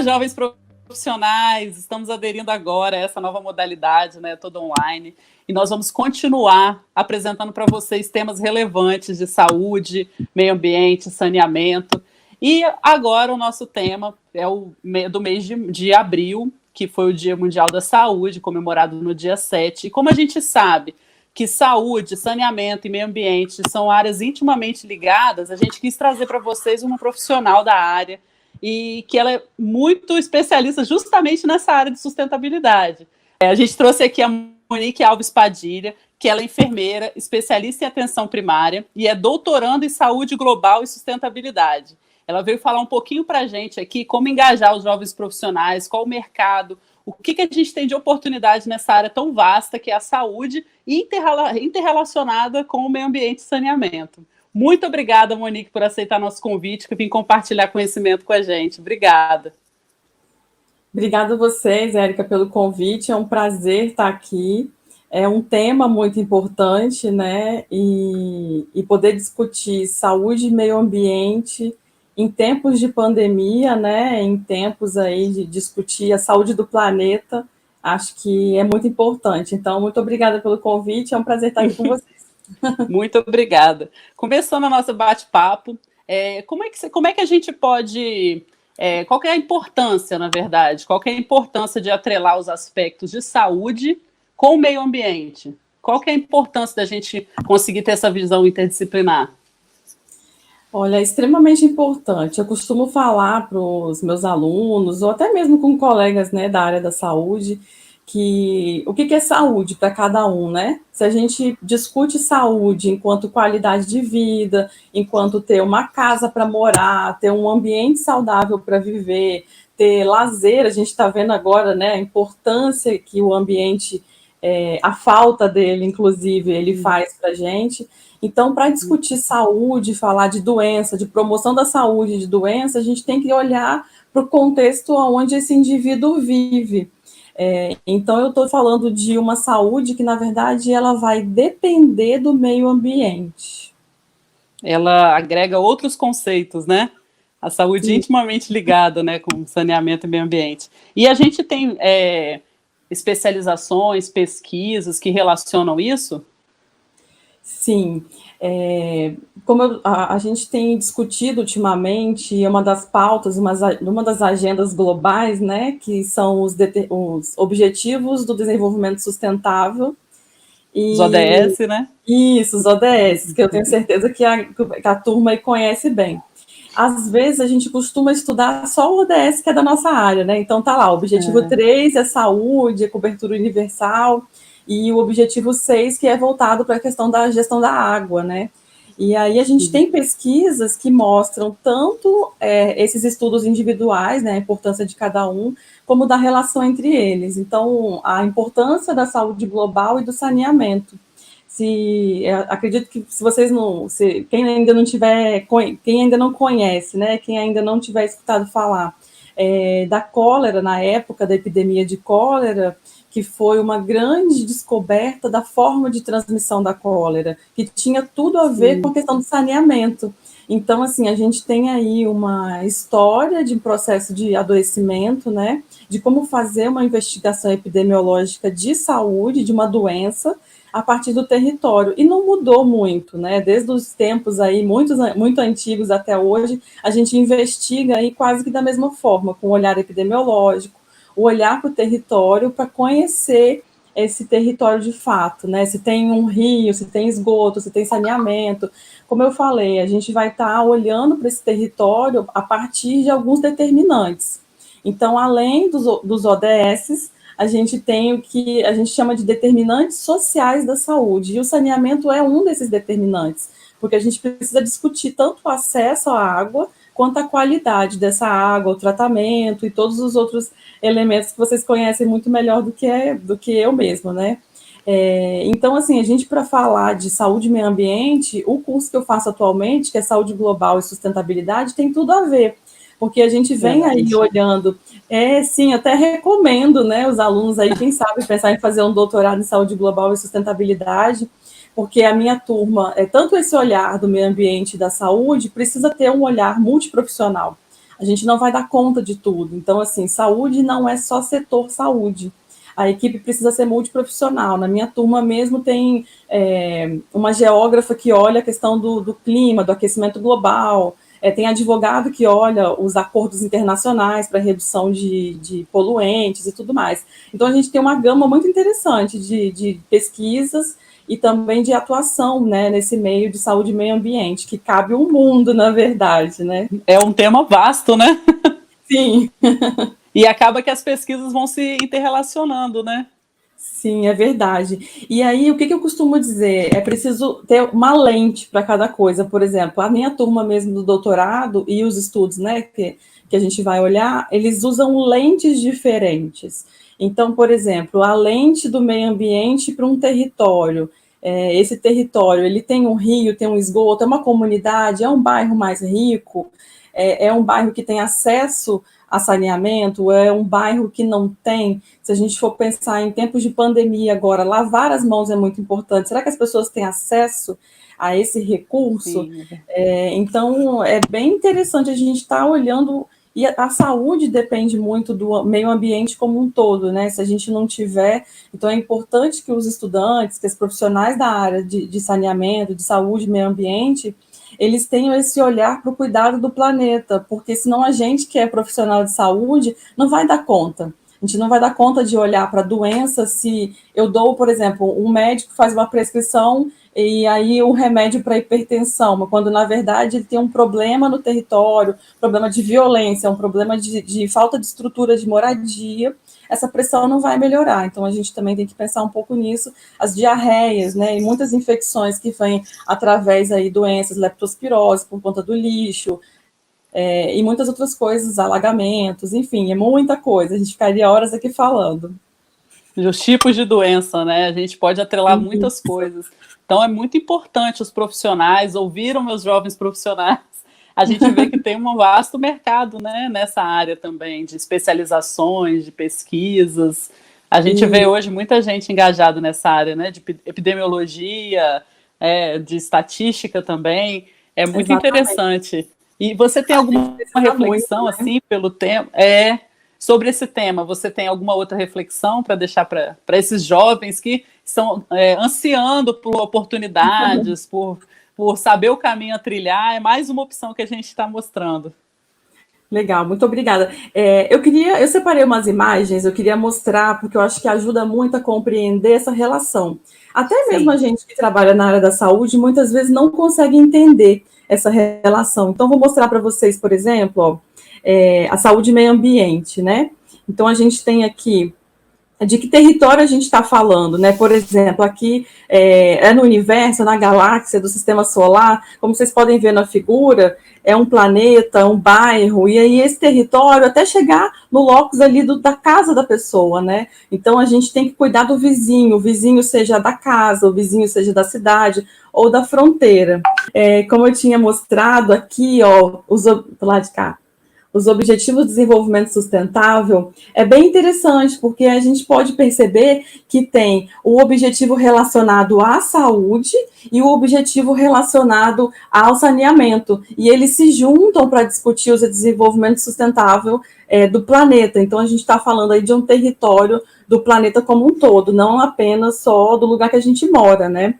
jovens profissionais, estamos aderindo agora a essa nova modalidade, né, toda online, e nós vamos continuar apresentando para vocês temas relevantes de saúde, meio ambiente, saneamento. E agora o nosso tema é do mês de abril, que foi o Dia Mundial da Saúde, comemorado no dia 7. E como a gente sabe que saúde, saneamento e meio ambiente são áreas intimamente ligadas, a gente quis trazer para vocês uma profissional da área, e que ela é muito especialista justamente nessa área de sustentabilidade. A gente trouxe aqui a Monique Alves Padilha, que ela é enfermeira, especialista em atenção primária e é doutoranda em saúde global e sustentabilidade. Ela veio falar um pouquinho para a gente aqui como engajar os jovens profissionais, qual o mercado, o que a gente tem de oportunidade nessa área tão vasta que é a saúde e interrelacionada com o meio ambiente e saneamento. Muito obrigada, Monique, por aceitar nosso convite, que vim compartilhar conhecimento com a gente. Obrigada. Obrigada a vocês, Érica, pelo convite. É um prazer estar aqui. É um tema muito importante, né? E poder discutir saúde e meio ambiente em tempos de pandemia, né? Em tempos aí de discutir a saúde do planeta, acho que é muito importante. Então, muito obrigada pelo convite. É um prazer estar aqui com vocês. Muito obrigada. Começando o nosso bate-papo, como é que a gente pode... qual que é a importância, na verdade? Qual que é a importância de atrelar os aspectos de saúde com o meio ambiente? Qual que é a importância da gente conseguir ter essa visão interdisciplinar? Olha, é extremamente importante. Eu costumo falar para os meus alunos, ou até mesmo com colegas, né, da área da saúde, que o que é saúde para cada um, né? Se a gente discute saúde enquanto qualidade de vida, enquanto ter uma casa para morar, ter um ambiente saudável para viver, ter lazer, a gente está vendo agora, né, a importância que o ambiente, a falta dele, inclusive, ele faz para a gente. Então, para discutir saúde, falar de doença, de promoção da saúde de doença, a gente tem que olhar para o contexto onde esse indivíduo vive. Então, eu estou falando de uma saúde que, na verdade, ela vai depender do meio ambiente. Ela agrega outros conceitos, né? A saúde intimamente ligada, né, com saneamento e meio ambiente. E a gente tem especializações, pesquisas que relacionam isso? Sim, como a gente tem discutido ultimamente, uma das pautas, uma das agendas globais, né, que são os Objetivos do Desenvolvimento Sustentável. Os ODS, né? Isso, os ODS, que eu tenho certeza que a turma aí conhece bem. Às vezes a gente costuma estudar só o ODS que é da nossa área, né? Então tá lá, o objetivo 3 é saúde, é cobertura universal, e o objetivo 6, que é voltado para a questão da gestão da água, né? E aí a gente tem pesquisas que mostram tanto esses estudos individuais, né, a importância de cada um, como da relação entre eles. Então, a importância da saúde global e do saneamento. Acredito que se vocês não, quem ainda não conhece, né, quem ainda não tiver escutado falar da cólera, na época da epidemia de cólera, que foi uma grande descoberta da forma de transmissão da cólera, que tinha tudo a ver com a questão do saneamento. Então, assim, a gente tem aí uma história de processo de adoecimento, né, de como fazer uma investigação epidemiológica de saúde, de uma doença, a partir do território, e não mudou muito, né, desde os tempos aí, muito antigos até hoje, a gente investiga aí quase que da mesma forma, com o olhar epidemiológico, o olhar para o território, para conhecer esse território de fato, né, se tem um rio, se tem esgoto, se tem saneamento. Como eu falei, a gente vai estar olhando para esse território a partir de alguns determinantes. Então, além dos ODS, a gente tem o que a gente chama de determinantes sociais da saúde, e o saneamento é um desses determinantes, porque a gente precisa discutir tanto o acesso à água, quanto a qualidade dessa água, o tratamento e todos os outros elementos que vocês conhecem muito melhor do que eu mesma, né? Então, assim, a gente, para falar de saúde e meio ambiente, o curso que eu faço atualmente, que é Saúde Global e Sustentabilidade, tem tudo a ver, porque a gente vem aí olhando, sim, até recomendo, né, os alunos aí, quem sabe, pensar em fazer um doutorado em saúde global e sustentabilidade, porque a minha turma, tanto esse olhar do meio ambiente e da saúde, precisa ter um olhar multiprofissional. a gente não vai dar conta de tudo. Então, assim, saúde não é só setor saúde. A equipe precisa ser multiprofissional. Na minha turma mesmo tem uma geógrafa que olha a questão do clima, do aquecimento global, tem advogado que olha os acordos internacionais para redução de poluentes e tudo mais. Então, a gente tem uma gama muito interessante de pesquisas e também de atuação, né, nesse meio de saúde e meio ambiente, que cabe um mundo, na verdade, né? É um tema vasto, né? Sim. E acaba que as pesquisas vão se interrelacionando, né? Sim, é verdade. E aí, o que eu costumo dizer? É preciso ter uma lente para cada coisa. Por exemplo, a minha turma mesmo do doutorado e os estudos, né, que a gente vai olhar, eles usam lentes diferentes. Então, por exemplo, a lente do meio ambiente para um território. Esse território, ele tem um rio, tem um esgoto, é uma comunidade, é um bairro mais rico, é um bairro que tem acesso a saneamento, é um bairro que não tem. Se a gente for pensar em tempos de pandemia agora, lavar as mãos é muito importante. Será que as pessoas têm acesso a esse recurso? Então, é bem interessante a gente estar olhando, e a saúde depende muito do meio ambiente como um todo, né? Se a gente não tiver, então é importante que os estudantes, que os profissionais da área de saneamento, de saúde, meio ambiente, eles tenham esse olhar para o cuidado do planeta, porque senão a gente que é profissional de saúde não vai dar conta. A gente não vai dar conta de olhar para a doença se eu dou, por exemplo, um médico faz uma prescrição e aí um remédio para hipertensão, quando na verdade ele tem um problema no território, problema de violência, um problema de falta de estrutura de moradia, essa pressão não vai melhorar. Então, a gente também tem que pensar um pouco nisso. As diarreias, né, e muitas infecções que vêm através aí doenças, leptospirose, por conta do lixo, e muitas outras coisas, alagamentos, enfim, é muita coisa. A gente ficaria horas aqui falando. Os tipos de doença, né? A gente pode atrelar muitas coisas. Então, é muito importante os profissionais, ouviram meus jovens profissionais, a gente vê que tem um vasto mercado, né, nessa área também, de especializações, de pesquisas. A gente vê hoje muita gente engajada nessa área, né, de epidemiologia, de estatística também. É muito interessante. E você tem alguma reflexão, muito, né? Assim, pelo tema? Sobre esse tema, você tem alguma outra reflexão para deixar para esses jovens que estão ansiando por oportunidades, por saber o caminho a trilhar? É mais uma opção que a gente está mostrando. Legal, muito obrigada. Eu separei umas imagens, eu queria mostrar, porque eu acho que ajuda muito a compreender essa relação. Até mesmo a gente que trabalha na área da saúde, muitas vezes não consegue entender essa relação. Então, vou mostrar para vocês, por exemplo, a saúde e meio ambiente, né? Então, a gente tem aqui de que território a gente está falando, né? Por exemplo, aqui no universo, na galáxia do sistema solar, como vocês podem ver na figura, é um planeta, um bairro, e aí esse território até chegar no locus ali da casa da pessoa, né? Então a gente tem que cuidar do vizinho, o vizinho seja da casa, o vizinho seja da cidade ou da fronteira. Como eu tinha mostrado aqui, ó, do lado de cá, os Objetivos de Desenvolvimento Sustentável, é bem interessante, porque a gente pode perceber que tem o objetivo relacionado à saúde e o objetivo relacionado ao saneamento, e eles se juntam para discutir o desenvolvimento sustentável do planeta. Então, a gente está falando aí de um território do planeta como um todo, não apenas só do lugar que a gente mora, né?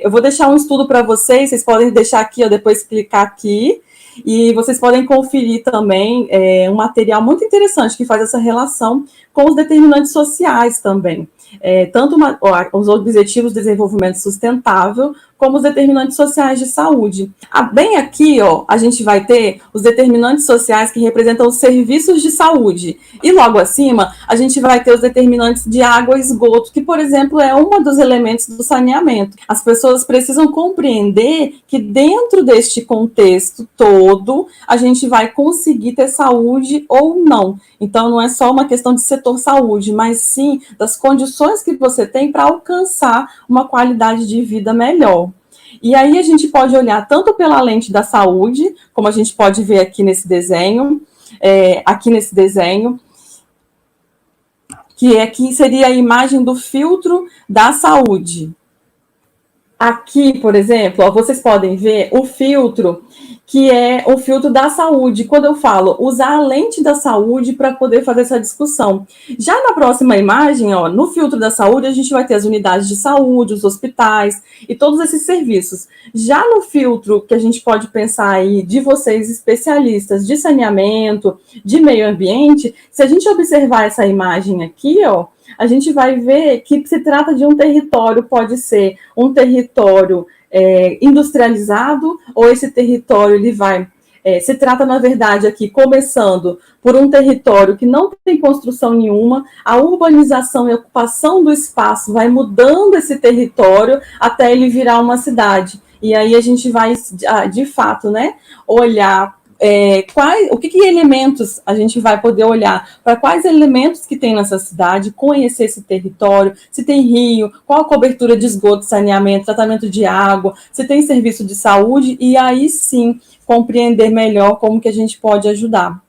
Eu vou deixar um estudo para vocês podem deixar aqui, ó, depois clicar aqui, e vocês podem conferir também um material muito interessante que faz essa relação com os determinantes sociais também. Tanto os Objetivos de Desenvolvimento Sustentável, como os determinantes sociais de saúde. Bem aqui, ó, a gente vai ter os determinantes sociais que representam os serviços de saúde. E logo acima, a gente vai ter os determinantes de água e esgoto, que, por exemplo, é um dos elementos do saneamento. As pessoas precisam compreender que dentro deste contexto todo, a gente vai conseguir ter saúde ou não. Então, não é só uma questão de setor saúde, mas sim das condições que você tem para alcançar uma qualidade de vida melhor. E aí a gente pode olhar tanto pela lente da saúde, como a gente pode ver aqui nesse desenho, que aqui seria a imagem do filtro da saúde. Aqui, por exemplo, ó, vocês podem ver o filtro que é o filtro da saúde. Quando eu falo usar a lente da saúde para poder fazer essa discussão. Já na próxima imagem, ó, no filtro da saúde, a gente vai ter as unidades de saúde, os hospitais e todos esses serviços. Já no filtro que a gente pode pensar aí de vocês especialistas de saneamento, de meio ambiente, se a gente observar essa imagem aqui, ó, a gente vai ver que se trata de um território, pode ser um território industrializado, ou esse território ele vai se trata, na verdade, aqui, começando por um território que não tem construção nenhuma, a urbanização e a ocupação do espaço vai mudando esse território até ele virar uma cidade. E aí a gente vai, de fato, né, olhar o que elementos a gente vai poder olhar, para quais elementos que tem nessa cidade, conhecer esse território, se tem rio, qual a cobertura de esgoto, saneamento, tratamento de água, se tem serviço de saúde, e aí sim compreender melhor como que a gente pode ajudar.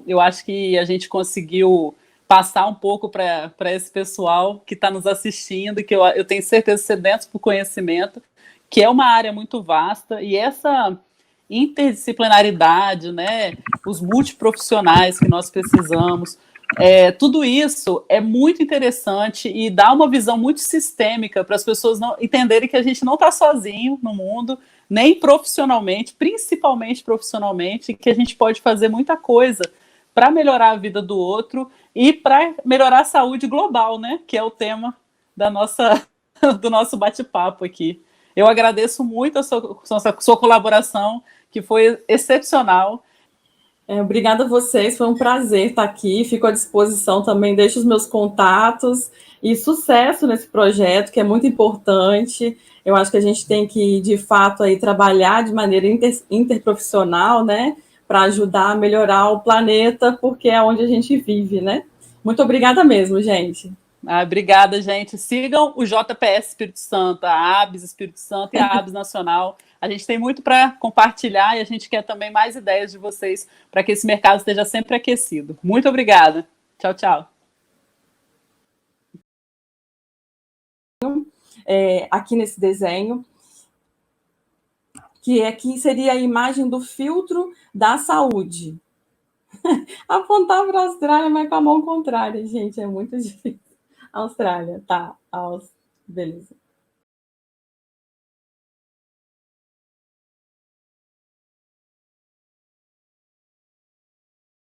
Eu acho que a gente conseguiu passar um pouco para esse pessoal que está nos assistindo, que eu tenho certeza sedentos por conhecimento, que é uma área muito vasta, e essa interdisciplinaridade, né, os multiprofissionais que nós precisamos, tudo isso é muito interessante e dá uma visão muito sistêmica para as pessoas não entenderem que a gente não está sozinho no mundo, nem profissionalmente, principalmente profissionalmente, que a gente pode fazer muita coisa para melhorar a vida do outro e para melhorar a saúde global, né, que é o tema do nosso bate-papo aqui. Eu agradeço muito a sua colaboração, que foi excepcional. Obrigada a vocês, foi um prazer estar aqui, fico à disposição também, deixo os meus contatos e sucesso nesse projeto, que é muito importante. Eu acho que a gente tem que, de fato, aí, trabalhar de maneira interprofissional, né, para ajudar a melhorar o planeta, porque é onde a gente vive, né? Muito obrigada mesmo, gente. Obrigada, gente. Sigam o JPS Espírito Santo, a ABS Espírito Santo e a ABS Nacional. A gente tem muito para compartilhar e a gente quer também mais ideias de vocês para que esse mercado esteja sempre aquecido. Muito obrigada. Tchau, tchau. Aqui nesse desenho, que aqui seria a imagem do filtro da saúde. Apontar para a Austrália, mas com a mão contrária, gente, é muito difícil. Austrália, tá. Beleza.